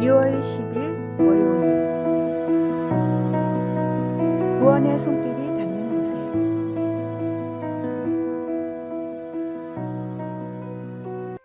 2월 10일 월요일 구원의 손길이 닿는 곳에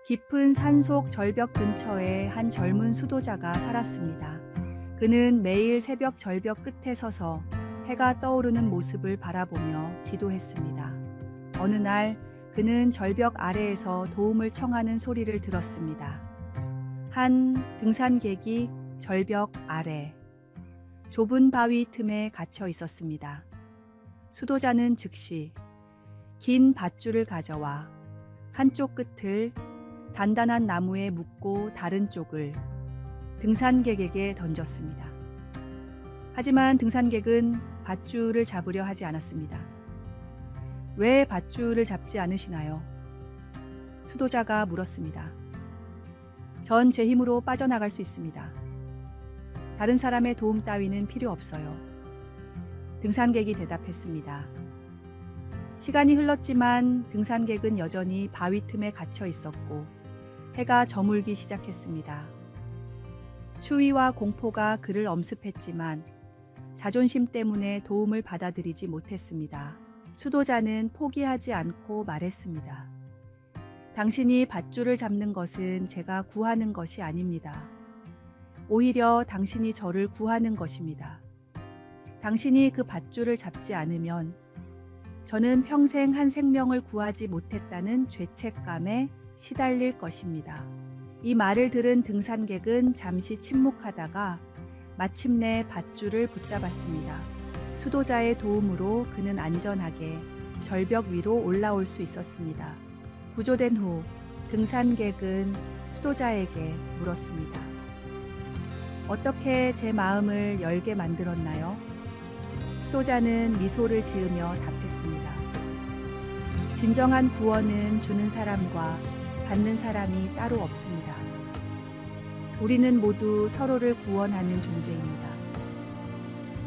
깊은 산속 절벽 근처에 한 젊은 수도자가 살았습니다. 그는 매일 새벽 절벽 끝에 서서 해가 떠오르는 모습을 바라보며 기도했습니다. 어느 날 그는 절벽 아래에서 도움을 청하는 소리를 들었습니다. 한 등산객이 절벽 아래 좁은 바위 틈에 갇혀 있었습니다. 수도자는 즉시 긴 밧줄을 가져와 한쪽 끝을 단단한 나무에 묶고 다른 쪽을 등산객에게 던졌습니다. 하지만 등산객은 밧줄을 잡으려 하지 않았습니다. 왜 밧줄을 잡지 않으시나요? 수도자가 물었습니다. 전 제 힘으로 빠져나갈 수 있습니다. 다른 사람의 도움 따위는 필요 없어요. 등산객이 대답했습니다. 시간이 흘렀지만 등산객은 여전히 바위 틈에 갇혀 있었고 해가 저물기 시작했습니다. 추위와 공포가 그를 엄습했지만 자존심 때문에 도움을 받아들이지 못했습니다. 수도자는 포기하지 않고 말했습니다. 당신이 밧줄을 잡는 것은 제가 구하는 것이 아닙니다. 오히려 당신이 저를 구하는 것입니다. 당신이 그 밧줄을 잡지 않으면 저는 평생 한 생명을 구하지 못했다는 죄책감에 시달릴 것입니다. 이 말을 들은 등산객은 잠시 침묵하다가 마침내 밧줄을 붙잡았습니다. 수도자의 도움으로 그는 안전하게 절벽 위로 올라올 수 있었습니다. 구조된 후 등산객은 수도자에게 물었습니다. 어떻게 제 마음을 열게 만들었나요? 수도자는 미소를 지으며 답했습니다. 진정한 구원은 주는 사람과 받는 사람이 따로 없습니다. 우리는 모두 서로를 구원하는 존재입니다.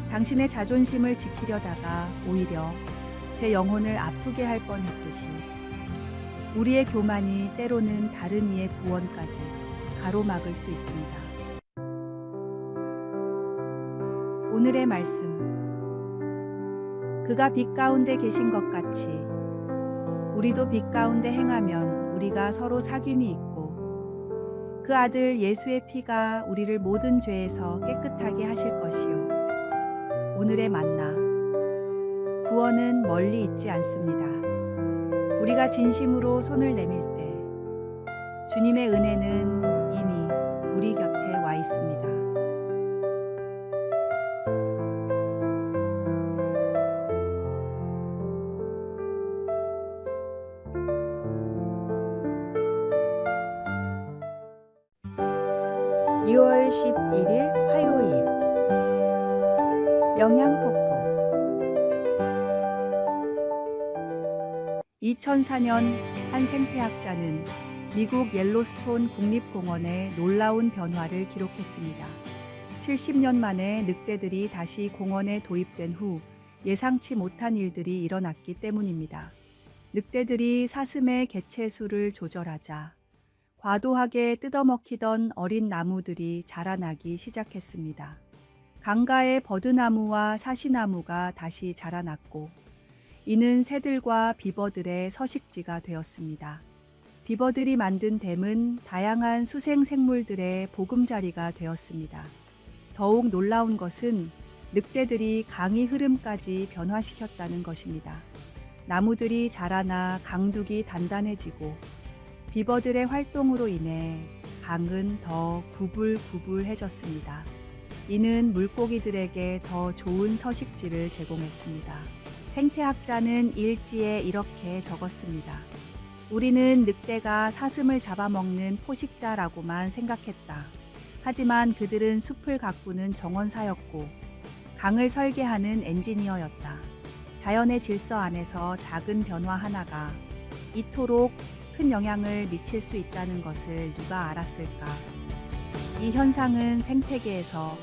당신의 자존심을 지키려다가 오히려 제 영혼을 아프게 할 뻔했듯이 우리의 교만이 때로는 다른 이의 구원까지 가로막을 수 있습니다. 오늘의 말씀. 그가 빛 가운데 계신 것 같이 우리도 빛 가운데 행하면 우리가 서로 사귐이 있고 그 아들 예수의 피가 우리를 모든 죄에서 깨끗하게 하실 것이요. 오늘의 만나. 구원은 멀리 있지 않습니다. 우리가 진심으로 손을 내밀 때 주님의 은혜는 이미 우리 곁에 와 있습니다. (2월 11일) 화요일 영양폭포 2004년 한 생태학자는 미국 옐로스톤 국립공원의 놀라운 변화를 기록했습니다. 70년 만에 늑대들이 다시 공원에 도입된 후 예상치 못한 일들이 일어났기 때문입니다. 늑대들이 사슴의 개체 수를 조절하자 과도하게 뜯어먹히던 어린 나무들이 자라나기 시작했습니다. 강가의 버드나무와 사시나무가 다시 자라났고 이는 새들과 비버들의 서식지가 되었습니다. 비버들이 만든 댐은 다양한 수생생물들의 보금자리가 되었습니다. 더욱 놀라운 것은 늑대들이 강의 흐름까지 변화시켰다는 것입니다. 나무들이 자라나 강둑이 단단해지고 비버들의 활동으로 인해 강은 더 구불구불해졌습니다. 이는 물고기들에게 더 좋은 서식지를 제공했습니다. 생태학자는 일지에 이렇게 적었습니다. 우리는 늑대가 사슴을 잡아먹는 포식자라고만 생각했다. 하지만 그들은 숲을 가꾸는 정원사였고 강을 설계하는 엔지니어였다. 자연의 질서 안에서 작은 변화 하나가 이토록 큰 영향을 미칠 수 있다는 것을 누가 알았을까? 이 현상은 생태계에서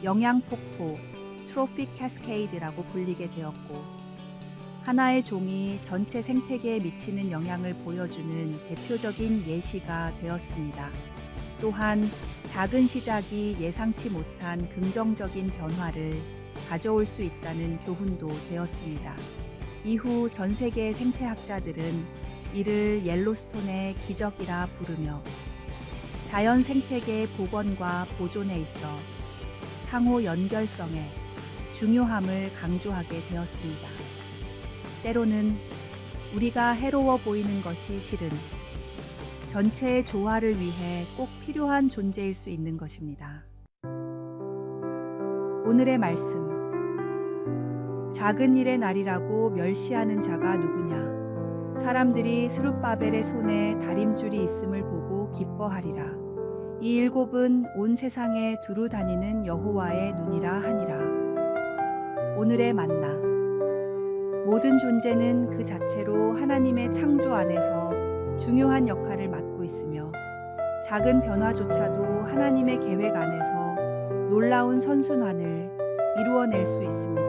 영양폭포, 트로픽 캐스케이드라고 불리게 되었고 하나의 종이 전체 생태계에 미치는 영향을 보여주는 대표적인 예시가 되었습니다. 또한 작은 시작이 예상치 못한 긍정적인 변화를 가져올 수 있다는 교훈도 되었습니다. 이후 전 세계 생태학자들은 이를 옐로스톤의 기적이라 부르며 자연 생태계의 복원과 보존에 있어 상호 연결성의 중요함을 강조하게 되었습니다. 때로는 우리가 해로워 보이는 것이 실은 전체의 조화를 위해 꼭 필요한 존재일 수 있는 것입니다. 오늘의 말씀. 작은 일의 날이라고 멸시하는 자가 누구냐? 사람들이 스룹바벨의 손에 다림줄이 있음을 보고 기뻐하리라. 이 일곱은 온 세상에 두루 다니는 여호와의 눈이라 하니라. 오늘의 만나. 모든 존재는 그 자체로 하나님의 창조 안에서 중요한 역할을 맡고 있으며 작은 변화조차도 하나님의 계획 안에서 놀라운 선순환을 이루어낼 수 있습니다.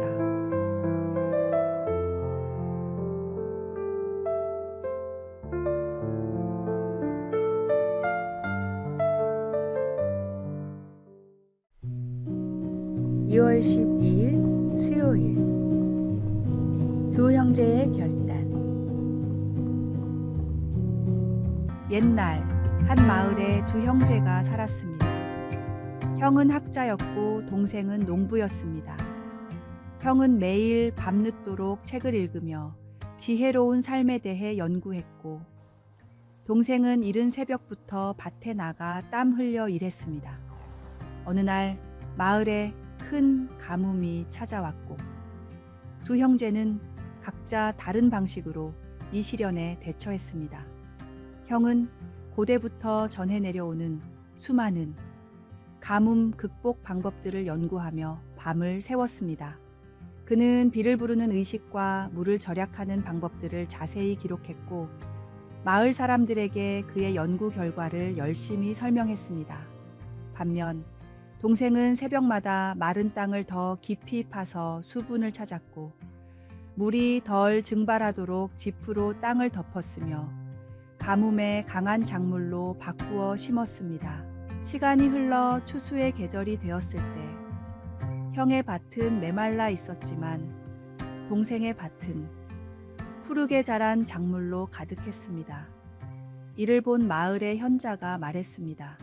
(2월 12일) 수요일. 두 형제의 결단. 옛날 한 마을에 두 형제가 살았습니다. 형은 학자였고 동생은 농부였습니다. 형은 매일 밤늦도록 책을 읽으며 지혜로운 삶에 대해 연구했고, 동생은 이른 새벽부터 밭에 나가 땀 흘려 일했습니다. 어느 날 마을에 큰 가뭄이 찾아왔고, 두 형제는 각자 다른 방식으로 이 시련에 대처했습니다. 형은 고대부터 전해 내려오는 수많은 가뭄 극복 방법들을 연구하며 밤을 새웠습니다. 그는 비를 부르는 의식과 물을 절약하는 방법들을 자세히 기록했고, 마을 사람들에게 그의 연구 결과를 열심히 설명했습니다. 반면 동생은 새벽마다 마른 땅을 더 깊이 파서 수분을 찾았고, 물이 덜 증발하도록 지프로 땅을 덮었으며 가뭄에 강한 작물로 바꾸어 심었습니다. 시간이 흘러 추수의 계절이 되었을 때 형의 밭은 메말라 있었지만 동생의 밭은 푸르게 자란 작물로 가득했습니다. 이를 본 마을의 현자가 말했습니다.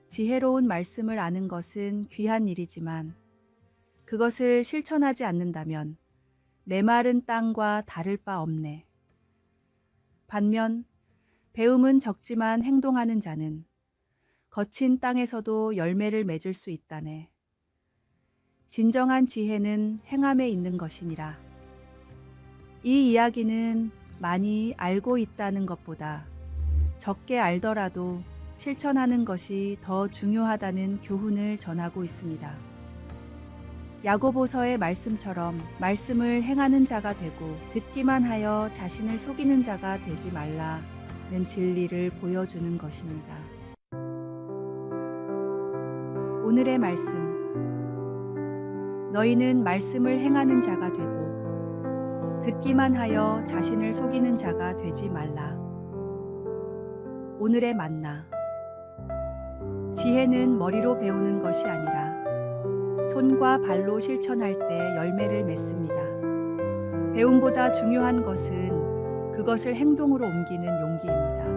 지혜로운 말씀을 아는 것은 귀한 일이지만 그것을 실천하지 않는다면 메마른 땅과 다를 바 없네. 반면 배움은 적지만 행동하는 자는 거친 땅에서도 열매를 맺을 수 있다네. 진정한 지혜는 행함에 있는 것이니라. 이 이야기는 많이 알고 있다는 것보다 적게 알더라도 실천하는 것이 더 중요하다는 교훈을 전하고 있습니다. 야고보서의 말씀처럼 말씀을 행하는 자가 되고 듣기만 하여 자신을 속이는 자가 되지 말라는 진리를 보여주는 것입니다. 오늘의 말씀. 너희는 말씀을 행하는 자가 되고 듣기만 하여 자신을 속이는 자가 되지 말라. 오늘의 만나. 지혜는 머리로 배우는 것이 아니라 손과 발로 실천할 때 열매를 맺습니다. 배움보다 중요한 것은 그것을 행동으로 옮기는 용기입니다.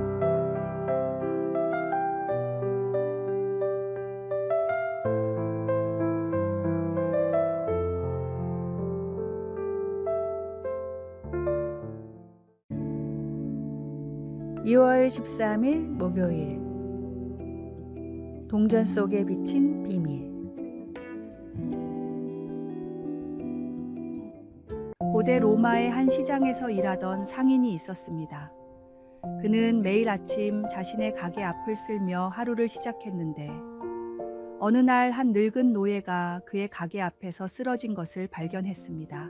(2월 13일) 목요일. 동전 속에 비친 비밀. 고대 로마의 한 시장에서 일하던 상인이 있었습니다. 그는 매일 아침 자신의 가게 앞을 쓸며 하루를 시작했는데, 어느 날 한 늙은 노예가 그의 가게 앞에서 쓰러진 것을 발견했습니다.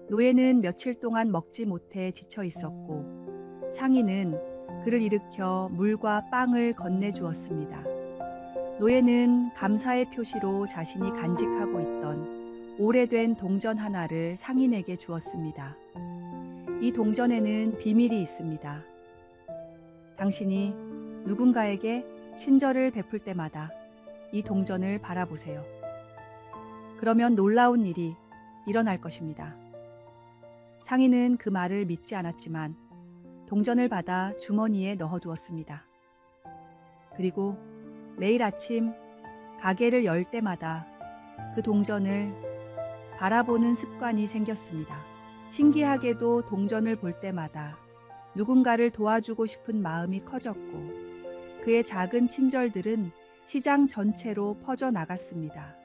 노예는 며칠 동안 먹지 못해 지쳐 있었고, 상인은 그를 일으켜 물과 빵을 건네주었습니다. 노예는 감사의 표시로 자신이 간직하고 있던 오래된 동전 하나를 상인에게 주었습니다. 이 동전에는 비밀이 있습니다. 당신이 누군가에게 친절을 베풀 때마다 이 동전을 바라보세요. 그러면 놀라운 일이 일어날 것입니다. 상인은 그 말을 믿지 않았지만 동전을 받아 주머니에 넣어두었습니다. 그리고 매일 아침 가게를 열 때마다 그 동전을 바라보는 습관이 생겼습니다. 신기하게도 동전을 볼 때마다 누군가를 도와주고 싶은 마음이 커졌고 그의 작은 친절들은 시장 전체로 퍼져나갔습니다.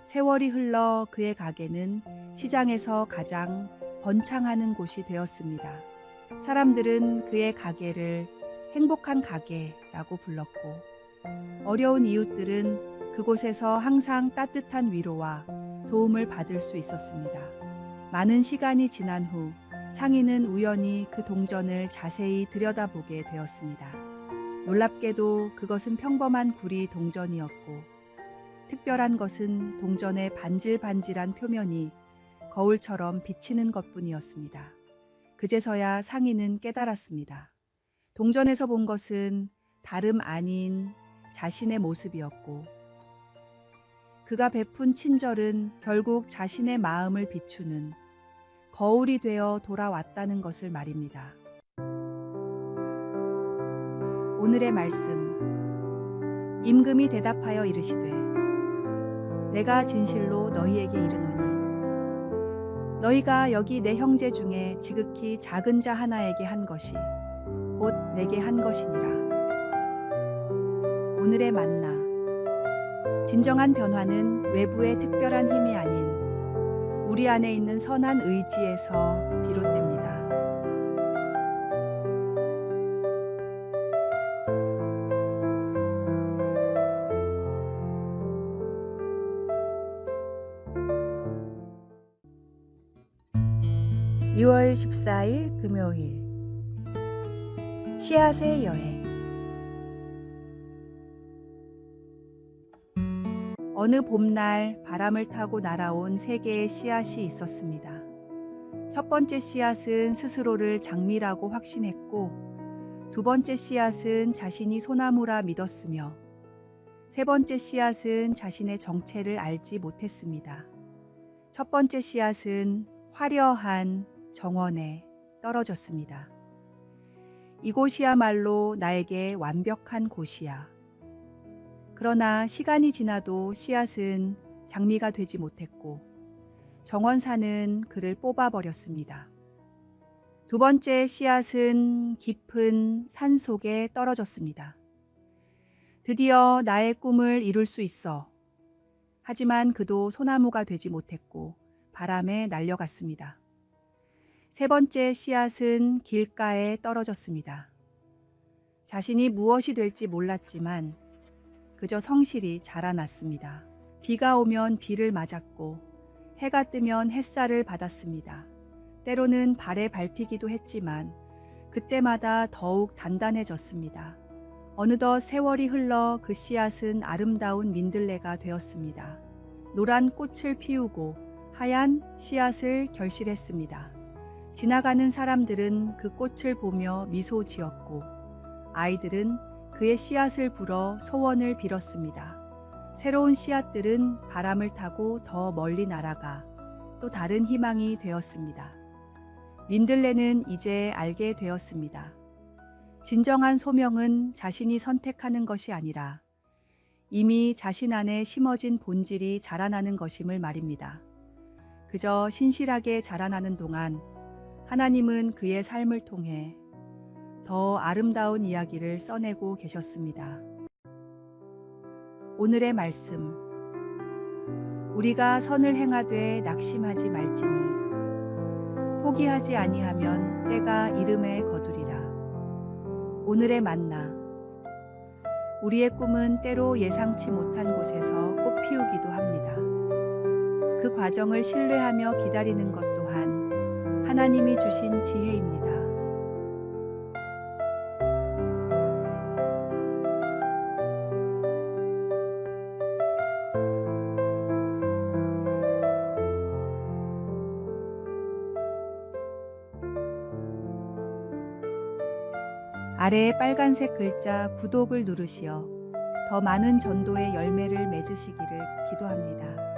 세월이 흘러 그의 가게는 시장에서 가장 번창하는 곳이 되었습니다. 사람들은 그의 가게를 행복한 가게라고 불렀고 어려운 이웃들은 그곳에서 항상 따뜻한 위로와 도움을 받을 수 있었습니다. 많은 시간이 지난 후 상인은 우연히 그 동전을 자세히 들여다보게 되었습니다. 놀랍게도 그것은 평범한 구리 동전이었고 특별한 것은 동전의 반질반질한 표면이 거울처럼 비치는 것뿐이었습니다. 그제서야 상인은 깨달았습니다. 동전에서 본 것은 다름 아닌 자신의 모습이었고 그가 베푼 친절은 결국 자신의 마음을 비추는 거울이 되어 돌아왔다는 것을 말입니다. 오늘의 말씀. 임금이 대답하여 이르시되 내가 진실로 너희에게 이르노니 너희가 여기 내 형제 중에 지극히 작은 자 하나에게 한 것이 곧 내게 한 것이니라. 오늘의 만나. 진정한 변화는 외부의 특별한 힘이 아닌 우리 안에 있는 선한 의지에서 비롯됩니다. (2월 14일) 금요일 씨앗의 여행. 어느 봄날 바람을 타고 날아온 3개의 씨앗이 있었습니다. 첫 번째 씨앗은 스스로를 장미라고 확신했고, 두 번째 씨앗은 자신이 소나무라 믿었으며, 세 번째 씨앗은 자신의 정체를 알지 못했습니다. 첫 번째 씨앗은 화려한 정원에 떨어졌습니다. 이곳이야말로 나에게 완벽한 곳이야. 그러나 시간이 지나도 씨앗은 장미가 되지 못했고 정원사는 그를 뽑아버렸습니다. 두 번째 씨앗은 깊은 산 속에 떨어졌습니다. 드디어 나의 꿈을 이룰 수 있어. 하지만 그도 소나무가 되지 못했고 바람에 날려갔습니다. 세 번째 씨앗은 길가에 떨어졌습니다. 자신이 무엇이 될지 몰랐지만 그저 성실히 자라났습니다. 비가 오면 비를 맞았고 해가 뜨면 햇살을 받았습니다. 때로는 발에 밟히기도 했지만 그때마다 더욱 단단해졌습니다. 어느덧 세월이 흘러 그 씨앗은 아름다운 민들레가 되었습니다. 노란 꽃을 피우고 하얀 씨앗을 결실했습니다. 지나가는 사람들은 그 꽃을 보며 미소 지었고 아이들은 그의 씨앗을 불어 소원을 빌었습니다. 새로운 씨앗들은 바람을 타고 더 멀리 날아가 또 다른 희망이 되었습니다. 민들레는 이제 알게 되었습니다. 진정한 소명은 자신이 선택하는 것이 아니라 이미 자신 안에 심어진 본질이 자라나는 것임을 말입니다. 그저 신실하게 자라나는 동안 하나님은 그의 삶을 통해 더 아름다운 이야기를 써내고 계셨습니다. 오늘의 말씀. 우리가 선을 행하되 낙심하지 말지니 포기하지 아니하면 때가 이름에 거두리라. 오늘의 만나. 우리의 꿈은 때로 예상치 못한 곳에서 꽃 피우기도 합니다. 그 과정을 신뢰하며 기다리는 것 또한 하나님이 주신 지혜입니다. 아래의 빨간색 글자 구독을 누르시어 더 많은 전도의 열매를 맺으시기를 기도합니다.